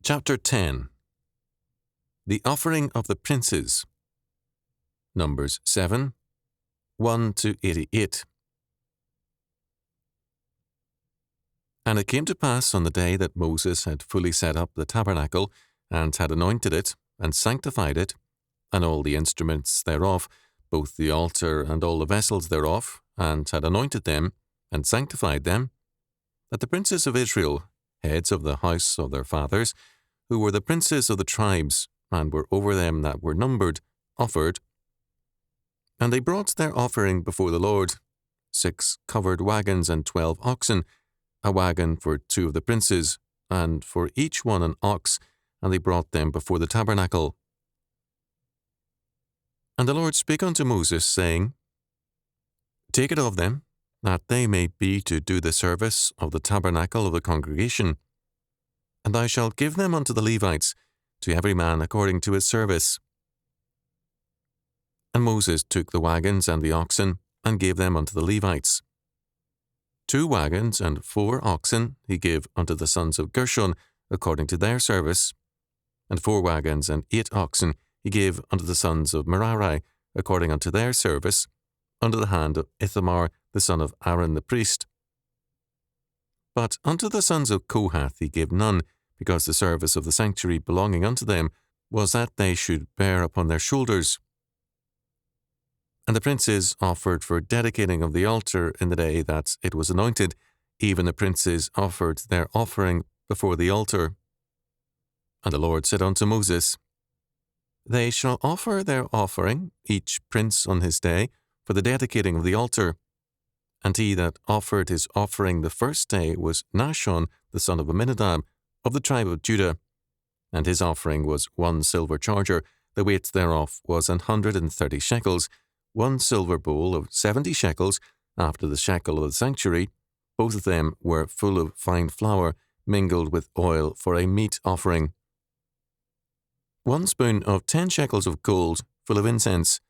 Chapter 10. The Offering of the Princes. Numbers 7, 1 to 88. And it came to pass on the day that Moses had fully set up the tabernacle, and had anointed it, and sanctified it, and all the instruments thereof, both the altar and all the vessels thereof, and had anointed them, and sanctified them, that the princes of Israel, heads of the house of their fathers, who were the princes of the tribes, and were over them that were numbered, offered. And they brought their offering before the Lord, 6 covered wagons and 12 oxen, a wagon for 2 of the princes, and for each one an ox, and they brought them before the tabernacle. And the Lord spake unto Moses, saying, Take it of them, that they may be to do the service of the tabernacle of the congregation. And thou shalt give them unto the Levites, to every man according to his service. And Moses took the wagons and the oxen, and gave them unto the Levites. 2 wagons and 4 oxen he gave unto the sons of Gershon according to their service, and 4 wagons and 8 oxen he gave unto the sons of Merari according unto their service, under the hand of Ithamar the son of Aaron the priest. But unto the sons of Kohath he gave none, because the service of the sanctuary belonging unto them was that they should bear upon their shoulders. And the princes offered for dedicating of the altar in the day that it was anointed, even the princes offered their offering before the altar. And the Lord said unto Moses, They shall offer their offering, each prince on his day, for the dedicating of the altar. And he that offered his offering the first day was Nahshon the son of Amminadab, of the tribe of Judah, and his offering was 1 silver charger, the weight thereof was 130 shekels, 1 silver bowl of 70 shekels, after the shekel of the sanctuary, both of them were full of fine flour, mingled with oil for a meat offering. 1 spoon of 10 shekels of gold, full of incense,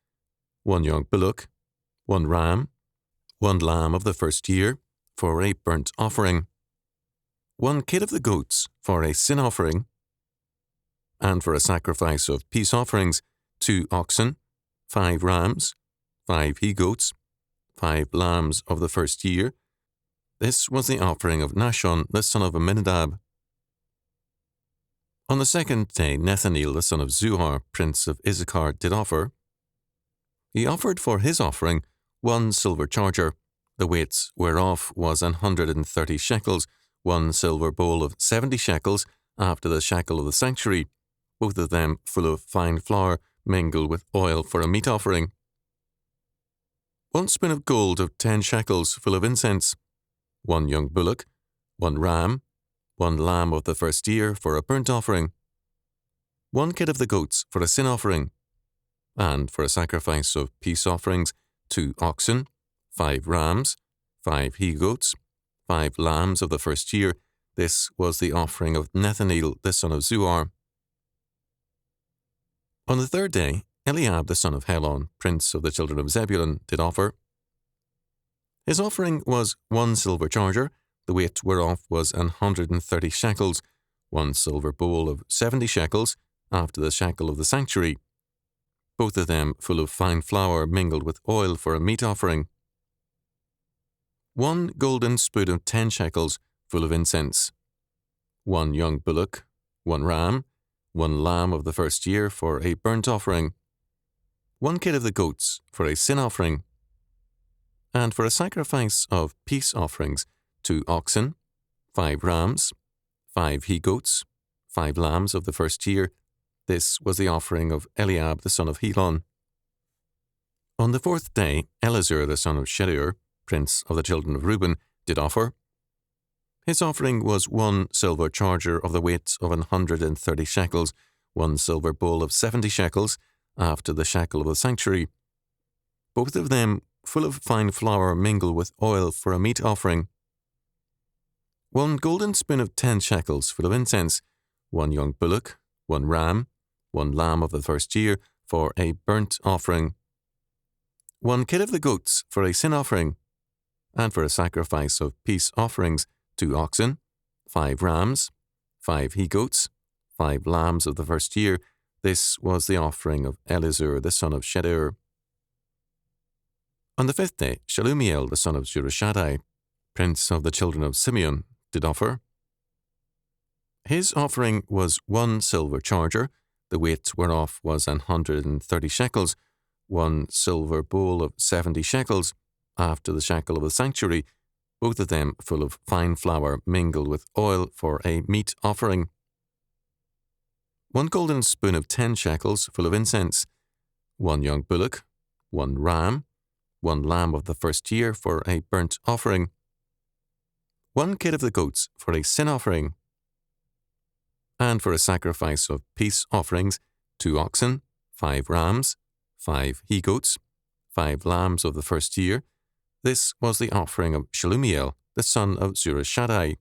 1 young bullock, 1 ram, 1 lamb of the first year, for a burnt offering, 1 kid of the goats for a sin offering, and for a sacrifice of peace offerings, 2 oxen, 5 rams, 5 he-goats, 5 lambs of the first year. This was the offering of Nahshon the son of Amminadab. On the 2nd day Nethaneel the son of Zuar, prince of Issachar, did offer. He offered for his offering 1 silver charger, the weight whereof was 130 shekels, 1 silver bowl of 70 shekels, after the shekel of the sanctuary, both of them full of fine flour, mingled with oil for a meat offering. 1 spoon of gold of 10 shekels, full of incense, 1 young bullock, 1 ram, 1 lamb of the first year for a burnt offering, 1 kid of the goats for a sin offering, and for a sacrifice of peace offerings, 2 oxen, 5 rams, 5 he-goats, 5 lambs of the first year. This was the offering of Nethaneel the son of Zuar. On the 3rd day, Eliab the son of Helon, prince of the children of Zebulun, did offer. His offering was 1 silver charger, the weight whereof was 130 shekels, 1 silver bowl of 70 shekels, after the shekel of the sanctuary, both of them full of fine flour mingled with oil for a meat offering. 1 golden spoon of 10 shekels, full of incense, 1 young bullock, 1 ram, 1 lamb of the first year for a burnt offering, 1 kid of the goats for a sin offering, and for a sacrifice of peace offerings, 2 oxen, 5 rams, 5 he-goats, 5 lambs of the first year. This was the offering of Eliab the son of Helon. On the 4th day, Elazar the son of Shedeur, prince of the children of Reuben, did offer. His offering was 1 silver charger of the weight of 130 shekels, 1 silver bowl of 70 shekels, after the shekel of the sanctuary, both of them full of fine flour mingled with oil for a meat offering. 1 golden spoon of 10 shekels, full of incense, 1 young bullock, 1 ram, 1 lamb of the first year for a burnt offering, 1 kid of the goats for a sin offering, and for a sacrifice of peace offerings, 2 oxen, 5 rams, 5 he-goats, 5 lambs of the first year. This was the offering of Elizur the son of Shedeur. On the 5th day, Shalumiel the son of Zurishaddai, prince of the children of Simeon, did offer. His offering was 1 silver charger, the weight whereof was 130 shekels, 1 silver bowl of 70 shekels, after the shekel of the sanctuary, both of them full of fine flour mingled with oil for a meat offering. 1 golden spoon of 10 shekels full of incense, 1 young bullock, 1 ram, 1 lamb of the first year for a burnt offering, 1 kid of the goats for a sin offering, and for a sacrifice of peace offerings, 2 oxen, 5 rams, 5 he-goats, 5 lambs of the first year. This was the offering of Shalumiel, the son of Zurishaddai.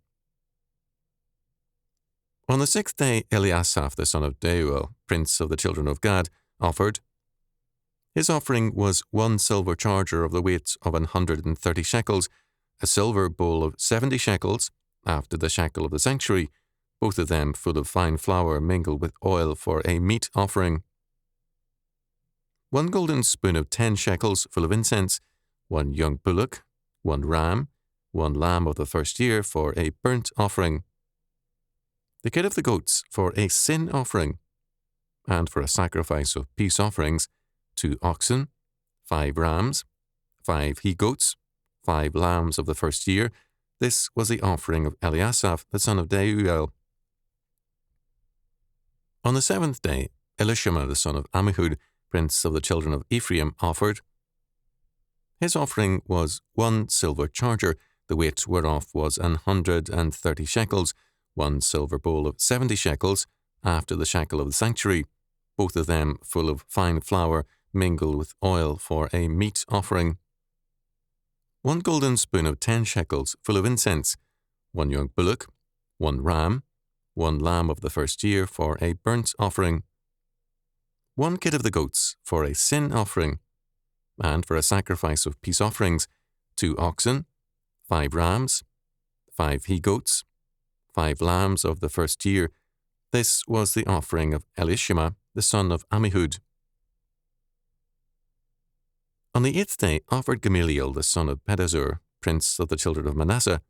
On the 6th day, Eliasaph, the son of Deuel, prince of the children of Gad, offered. His offering was 1 silver charger of the weight of 130 shekels, a silver bowl of 70 shekels, after the shekel of the sanctuary, both of them full of fine flour mingled with oil for a meat offering. 1 golden spoon of 10 shekels full of incense, 1 young bullock, 1 ram, 1 lamb of the first year for a burnt offering, the kid of the goats for a sin offering, and for a sacrifice of peace offerings, 2 oxen, 5 rams, 5 he-goats, 5 lambs of the first year. This was the offering of Eliasaph, the son of Deuel. On the 7th day, Elishama, the son of Ammihud, prince of the children of Ephraim, offered. His offering was 1 silver charger, the weight whereof was 130 shekels, 1 silver bowl of 70 shekels, after the shekel of the sanctuary, both of them full of fine flour mingled with oil for a meat offering. 1 golden spoon of 10 shekels full of incense, 1 young bullock, 1 ram, 1 lamb of the first year for a burnt offering, 1 kid of the goats for a sin offering, and for a sacrifice of peace offerings, 2 oxen, 5 rams, 5 he-goats, 5 lambs of the first year. This was the offering of Elishama, the son of Ammihud. On the 8th day offered Gamaliel, the son of Pedazur, prince of the children of Manasseh.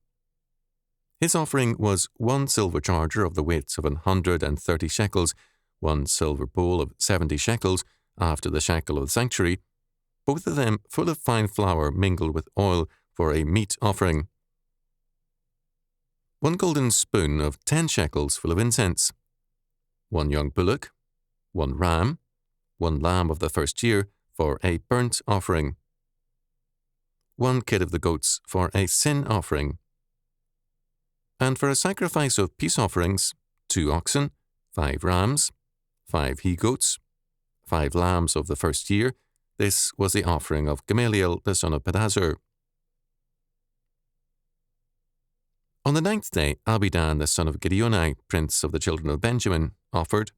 His offering was 1 silver charger of the weight of 130 shekels, 1 silver bowl of 70 shekels, after the shekel of the sanctuary, both of them full of fine flour mingled with oil for a meat offering. 1 golden spoon of 10 shekels full of incense, 1 young bullock, 1 ram, 1 lamb of the first year for a burnt offering, 1 kid of the goats for a sin offering, and for a sacrifice of peace offerings, 2 oxen, 5 rams, 5 he-goats, 5 lambs of the first year. This was the offering of Gamaliel, the son of Pedazur. On the 9th day, Abidan, the son of Gideoni, prince of the children of Benjamin, offered.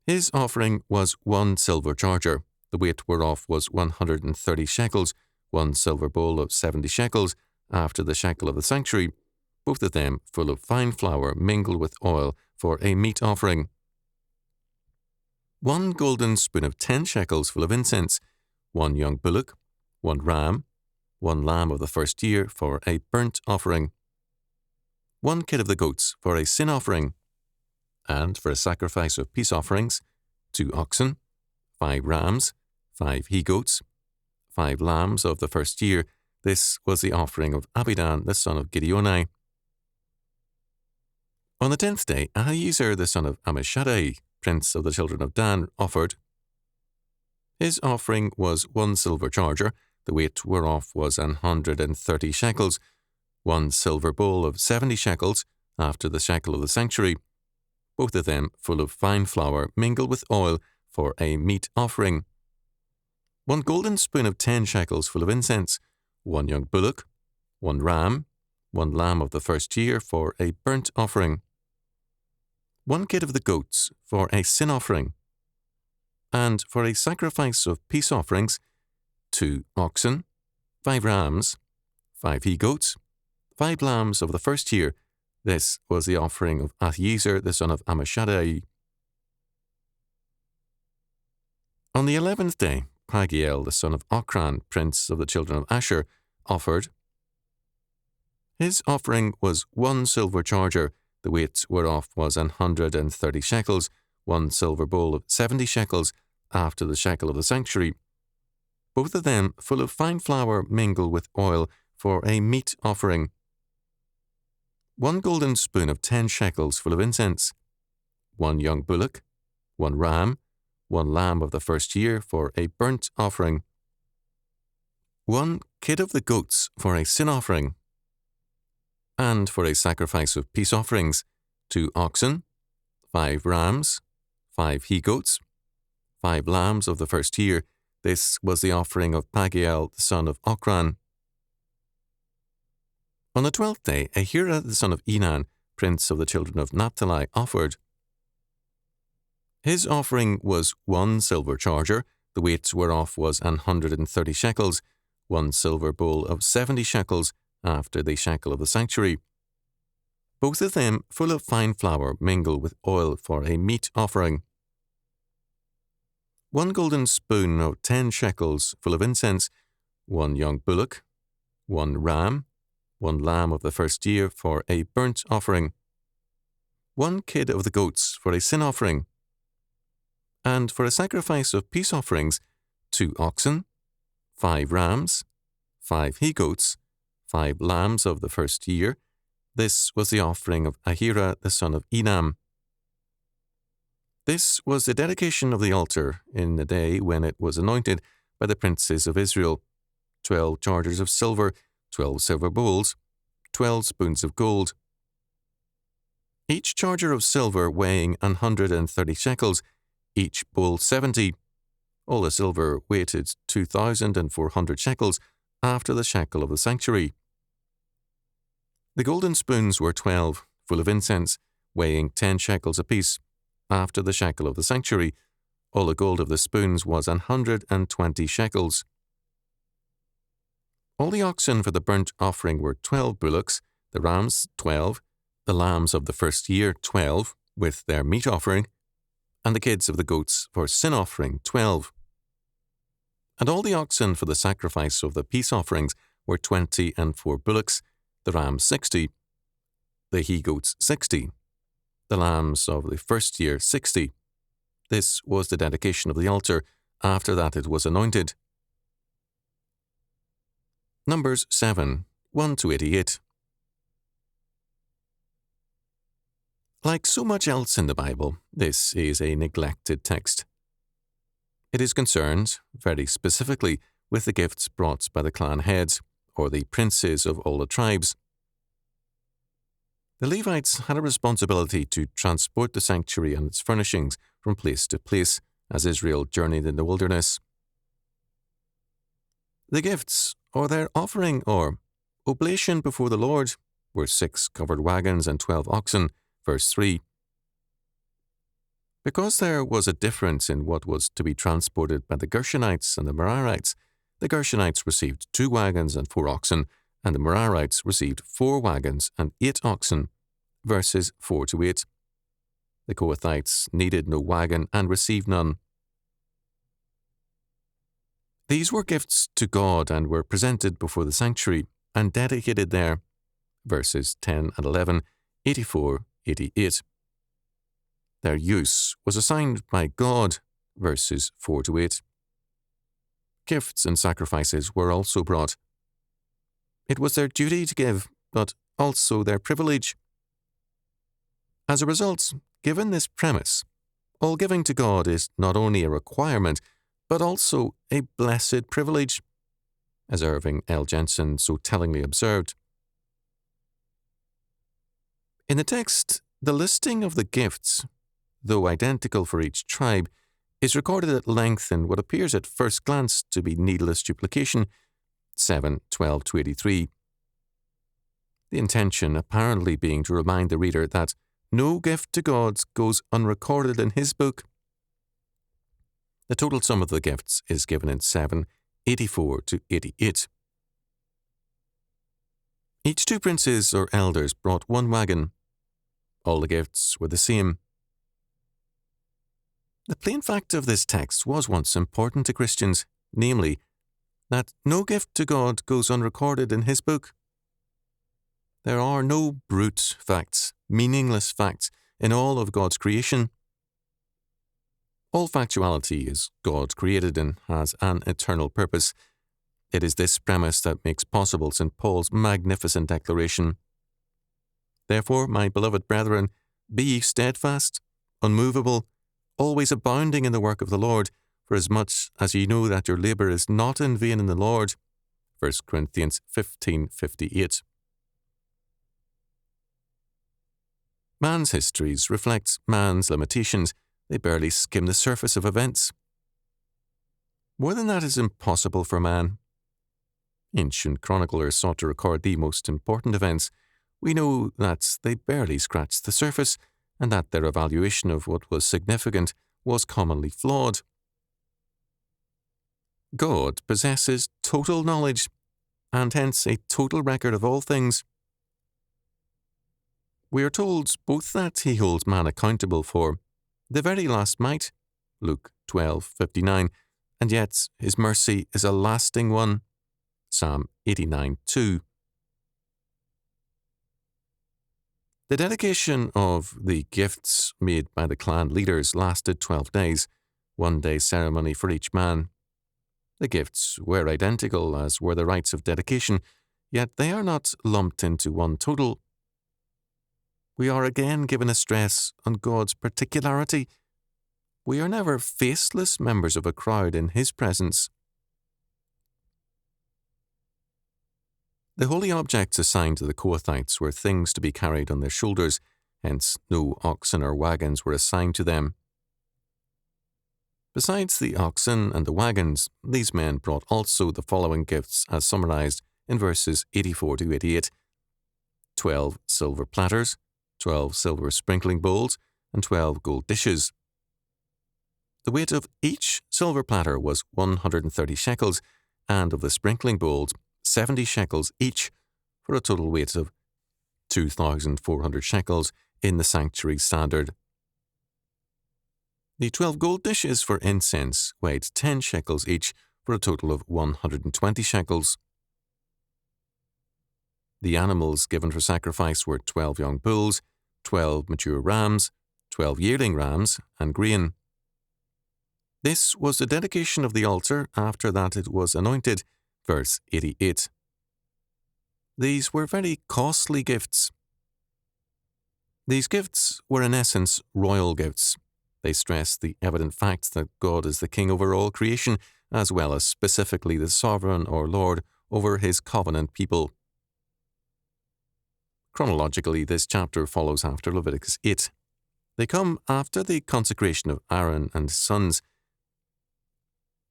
His offering was 1 silver charger, the weight whereof was 130 shekels, 1 silver bowl of 70 shekels, after the shekel of the sanctuary, both of them full of fine flour mingled with oil for a meat offering. 1 golden spoon of 10 shekels full of incense, 1 young bullock, 1 ram, 1 lamb of the first year for a burnt offering, 1 kid of the goats for a sin offering, and for a sacrifice of peace offerings, 2 oxen, 5 rams, 5 he-goats, 5 lambs of the first year. This was the offering of Abidan, the son of Gideoni. On the 10th day, Ahiezer, the son of Ammishaddai, prince of the children of Dan, offered. His offering was 1 silver charger, the weight whereof was 130 shekels, 1 silver bowl of 70 shekels, after the shekel of the sanctuary, both of them full of fine flour mingled with oil for a meat offering. 1 golden spoon of 10 shekels full of incense, 1 young bullock, 1 ram, 1 lamb of the first year for a burnt offering, 1 kid of the goats for a sin offering, and for a sacrifice of peace offerings, 2 oxen, 5 rams, 5 he-goats, 5 lambs of the first year. This was the offering of Ahiezer the son of Ammishaddai. On the 11th day, Pagiel the son of Ochran, prince of the children of Asher, offered. His offering was 1 silver charger, the weight whereof was 130 shekels, 1 silver bowl of 70 shekels, after the shekel of the sanctuary, both of them full of fine flour mingled with oil, for a meat offering. 1 golden spoon of 10 shekels full of incense, 1 young bullock, 1 ram, 1 lamb of the first year for a burnt offering, 1 kid of the goats for a sin offering, and for a sacrifice of peace offerings, 2 oxen, 5 rams, 5 he-goats, 5 lambs of the first year. This was the offering of Pagiel the son of Ochran. On the 12th day, Ahira the son of Enan, prince of the children of Naphtali, offered. His offering was 1 silver charger, the weight whereof was 130 shekels, 1 silver bowl of 70 shekels, after the shekel of the sanctuary, both of them full of fine flour mingled with oil for a meat offering. 1 golden spoon of 10 shekels full of incense, 1 young bullock, 1 ram, 1 lamb of the first year for a burnt offering, 1 kid of the goats for a sin offering, and for a sacrifice of peace offerings, 2 oxen, 5 rams, 5 he-goats, 5 lambs of the first year. This was the offering of Ahira the son of Enam. This was the dedication of the altar in the day when it was anointed by the princes of Israel, 12 chargers of silver, 12 silver bowls, 12 spoons of gold. Each charger of silver weighing 130 shekels, each bowl 70, all the silver weighted 2,400 shekels, after the shekel of the sanctuary. The golden spoons were 12, full of incense, weighing 10 shekels apiece, after the shekel of the sanctuary. All the gold of the spoons was 120 shekels. All the oxen for the burnt offering were 12 bullocks, the rams 12, the lambs of the first year 12, with their meat offering, and the kids of the goats for sin offering 12. And all the oxen for the sacrifice of the peace offerings were 24 bullocks, the rams 60, the he-goats 60, the lambs of the first year 60. This was the dedication of the altar. After that it was anointed. Numbers 7, 1-88. Like so much else in the Bible, this is a neglected text. It is concerned, very specifically, with the gifts brought by the clan heads, or the princes of all the tribes. The Levites had a responsibility to transport the sanctuary and its furnishings from place to place as Israel journeyed in the wilderness. The gifts, or their offering, or oblation before the Lord, were 6 covered wagons and 12 oxen, verse 3. Because there was a difference in what was to be transported by the Gershonites and the Merarites, the Gershonites received 2 wagons and 4 oxen, and the Merarites received 4 wagons and 8 oxen, verses 4-8. The Kohathites needed no wagon and received none. These were gifts to God and were presented before the sanctuary and dedicated there, verses 10 and 11, 84, 88. Their use was assigned by God, verses 4-8. Gifts and sacrifices were also brought. It was their duty to give, but also their privilege. As a result, given this premise, all giving to God is not only a requirement, but also a blessed privilege, as Irving L. Jensen so tellingly observed. In the text, the listing of the gifts, though identical for each tribe, is recorded at length in what appears at first glance to be needless duplication, 7:12-83. The intention apparently being to remind the reader that no gift to God goes unrecorded in his book. The total sum of the gifts is given in 7:84-88. Each 2 princes or elders brought 1 wagon, All the gifts were the same. The plain fact of this text was once important to Christians, namely, that no gift to God goes unrecorded in His book. There are no brute facts, meaningless facts, in all of God's creation. All factuality is God created and has an eternal purpose. It is this premise that makes possible St. Paul's magnificent declaration. Therefore, my beloved brethren, be ye steadfast, unmovable, always abounding in the work of the Lord, for as much as ye know that your labour is not in vain in the Lord. 1 Corinthians 15:58. Man's histories reflect man's limitations. They barely skim the surface of events. More than that is impossible for man. Ancient chroniclers sought to record the most important events. We know that they barely scratched the surface, and that their evaluation of what was significant was commonly flawed. God possesses total knowledge, and hence a total record of all things. We are told both that He holds man accountable for the very last mite, Luke 12:59, and yet His mercy is a lasting one, Psalm 89:2. The dedication of the gifts made by the clan leaders lasted 12 days, 1 day ceremony for each man. The gifts were identical, as were the rites of dedication, yet they are not lumped into one total. We are again given a stress on God's particularity. We are never faceless members of a crowd in His presence. The holy objects assigned to the Kohathites were things to be carried on their shoulders, hence no oxen or wagons were assigned to them. Besides the oxen and the wagons, these men brought also the following gifts as summarized in verses 84 to 88. 12 silver platters, 12 silver sprinkling bowls, and 12 gold dishes. The weight of each silver platter was 130 shekels, and of the sprinkling bowls, 70 shekels each, for a total weight of 2,400 shekels in the sanctuary standard. The 12 gold dishes for incense weighed 10 shekels each, for a total of 120 shekels. The animals given for sacrifice were 12 young bulls, 12 mature rams, 12 yearling rams, and grain. This was the dedication of the altar after that it was anointed, verse 88. These were very costly gifts. These gifts were in essence royal gifts. They stress the evident fact that God is the king over all creation, as well as specifically the sovereign or Lord over His covenant people. Chronologically, this chapter follows after Leviticus 8. They come after the consecration of Aaron and his sons.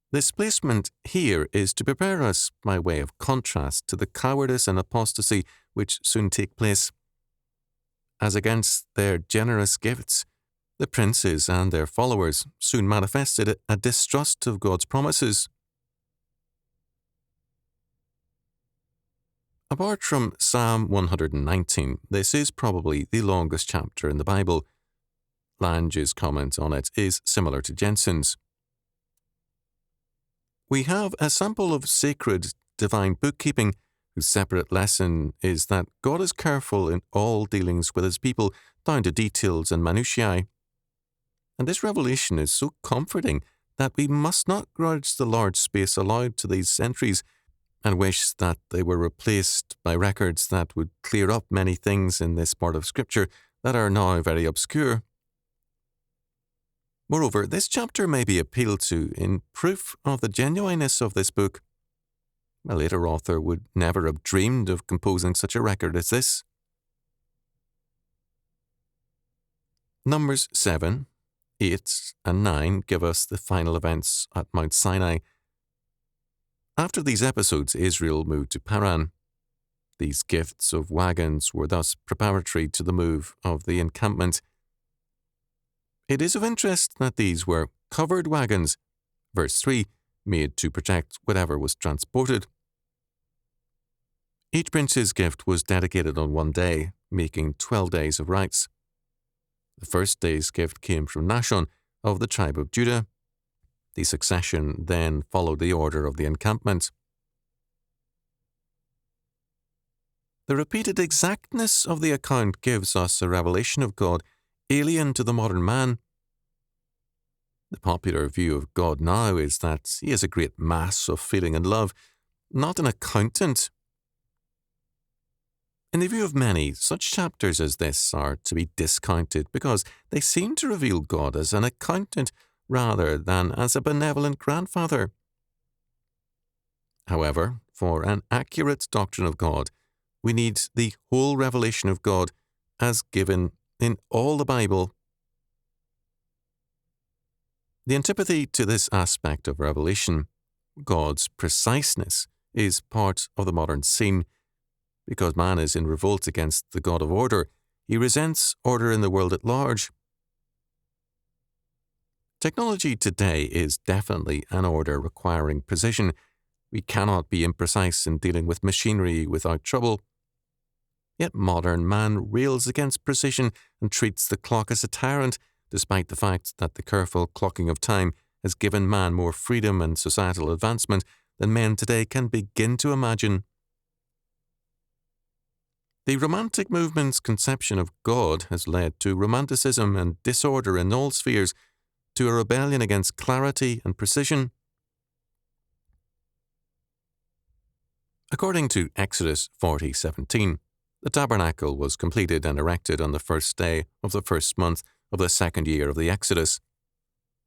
This placement here is to prepare us by way of contrast to the cowardice and apostasy which soon take place. As against their generous gifts, the princes and their followers soon manifested a distrust of God's promises. Apart from Psalm 119, this is probably the longest chapter in the Bible. Lange's comment on it is similar to Jensen's. We have a sample of sacred divine bookkeeping, whose separate lesson is that God is careful in all dealings with His people, down to details and minutiae. And this revelation is so comforting that we must not grudge the large space allowed to these entries, and wish that they were replaced by records that would clear up many things in this part of Scripture that are now very obscure. Moreover, this chapter may be appealed to in proof of the genuineness of this book. A later author would never have dreamed of composing such a record as this. Numbers 7, 8, and 9 give us the final events at Mount Sinai. After these episodes, Israel moved to Paran. These gifts of wagons were thus preparatory to the move of the encampment. It is of interest that these were covered wagons, verse 3, made to protect whatever was transported. Each prince's gift was dedicated on 1 day, making 12 days of rites. The first day's gift came from Nashon of the tribe of Judah. The succession then followed the order of the encampment. The repeated exactness of the account gives us a revelation of God alien to the modern man. The popular view of God now is that he is a great mass of feeling and love, not an accountant. In the view of many, such chapters as this are to be discounted because they seem to reveal God as an accountant rather than as a benevolent grandfather. However, for an accurate doctrine of God, we need the whole revelation of God as given in all the Bible. The antipathy to this aspect of revelation, God's preciseness, is part of the modern scene. Because man is in revolt against the God of order, he resents order in the world at large. Technology today is definitely an order requiring precision. We cannot be imprecise in dealing with machinery without trouble. Yet modern man rails against precision and treats the clock as a tyrant, despite the fact that the careful clocking of time has given man more freedom and societal advancement than men today can begin to imagine. The Romantic movement's conception of God has led to romanticism and disorder in all spheres, to a rebellion against clarity and precision. According to Exodus 40:17, the tabernacle was completed and erected on the first day of the first month of the second year of the Exodus.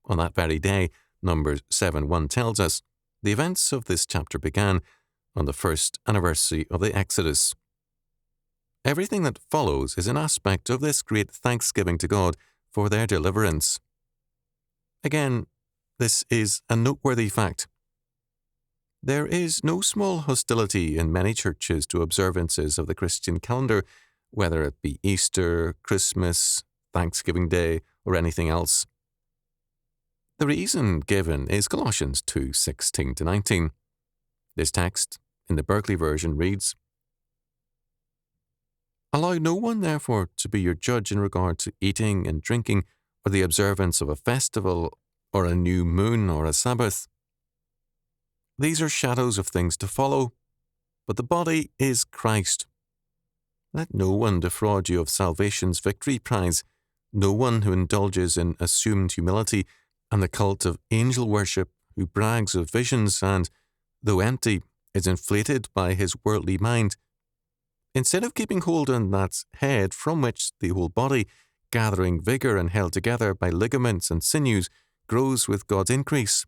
On that very day, Numbers 7:1 tells us, the events of this chapter began on the first anniversary of the Exodus. Everything that follows is an aspect of this great thanksgiving to God for their deliverance. Again, this is a noteworthy fact. There is no small hostility in many churches to observances of the Christian calendar, whether it be Easter, Christmas, Thanksgiving Day, or anything else. The reason given is Colossians 2:16-19. This text, in the Berkeley version, reads, "Allow no one, therefore, to be your judge in regard to eating and drinking, or the observance of a festival, or a new moon, or a Sabbath. These are shadows of things to follow, but the body is Christ. Let no one defraud you of salvation's victory prize, no one who indulges in assumed humility and the cult of angel worship, who brags of visions and, though empty, is inflated by his worldly mind. Instead of keeping hold on that head from which the whole body, gathering vigour and held together by ligaments and sinews, grows with God's increase."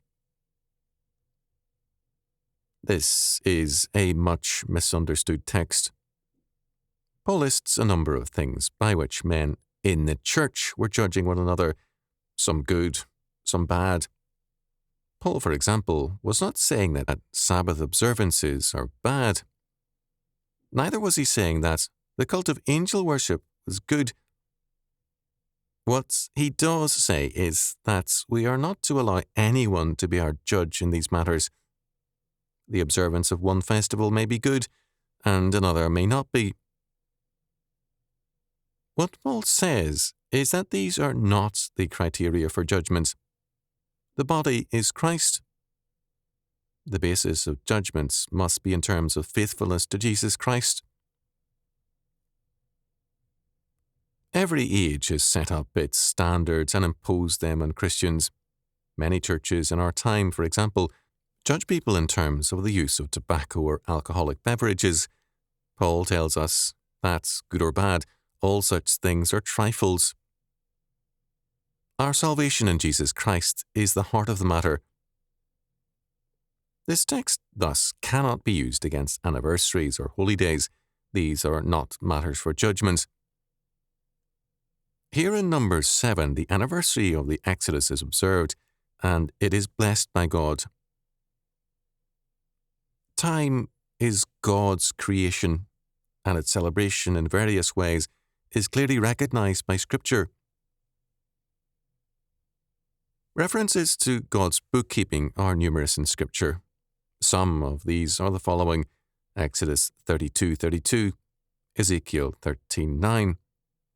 This is a much misunderstood text. Paul lists a number of things by which men in the church were judging one another, some good, some bad. Paul, for example, was not saying that Sabbath observances are bad. Neither was he saying that the cult of angel worship was good. What he does say is that we are not to allow anyone to be our judge in these matters. The observance of one festival may be good, and another may not be. What Paul says is that these are not the criteria for judgment. The body is Christ. The basis of judgments must be in terms of faithfulness to Jesus Christ. Every age has set up its standards and imposed them on Christians. Many churches in our time, for example, judge people in terms of the use of tobacco or alcoholic beverages. Paul tells us that, good or bad, all such things are trifles. Our salvation in Jesus Christ is the heart of the matter. This text, thus, cannot be used against anniversaries or holy days. These are not matters for judgment. Here in Numbers 7, the anniversary of the Exodus is observed, and it is blessed by God. Time is God's creation, and its celebration in various ways is clearly recognized by Scripture. References to God's bookkeeping are numerous in Scripture. Some of these are the following: Exodus 32:32, Ezekiel 13:9,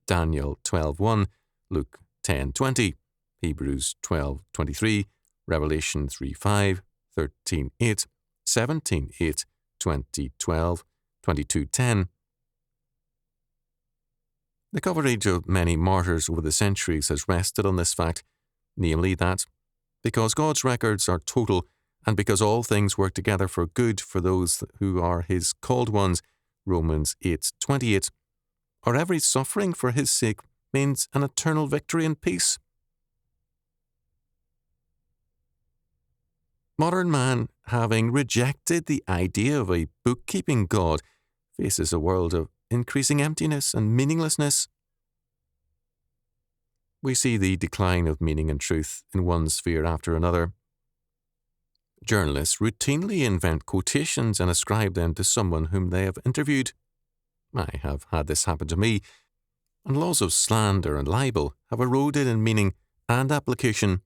Daniel 12:1, Luke 10:20, Hebrews 12:23, Revelation 3:5, 13:8, 17:8, 20:12, 22:10. The coverage of many martyrs over the centuries has rested on this fact, namely that, because God's records are total, and because all things work together for good for those who are His called ones, Romans 8:28, our every suffering for His sake means an eternal victory and peace. Modern man, having rejected the idea of a bookkeeping God, faces a world of increasing emptiness and meaninglessness. We see the decline of meaning and truth in one sphere after another. Journalists routinely invent quotations and ascribe them to someone whom they have interviewed. I have had this happen to me, and laws of slander and libel have eroded in meaning and application.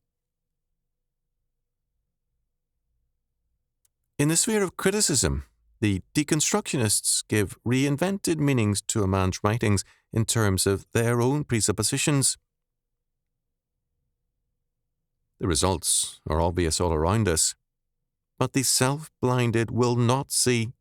In the sphere of criticism, the deconstructionists give reinvented meanings to a man's writings in terms of their own presuppositions. The results are obvious all around us, but the self-blinded will not see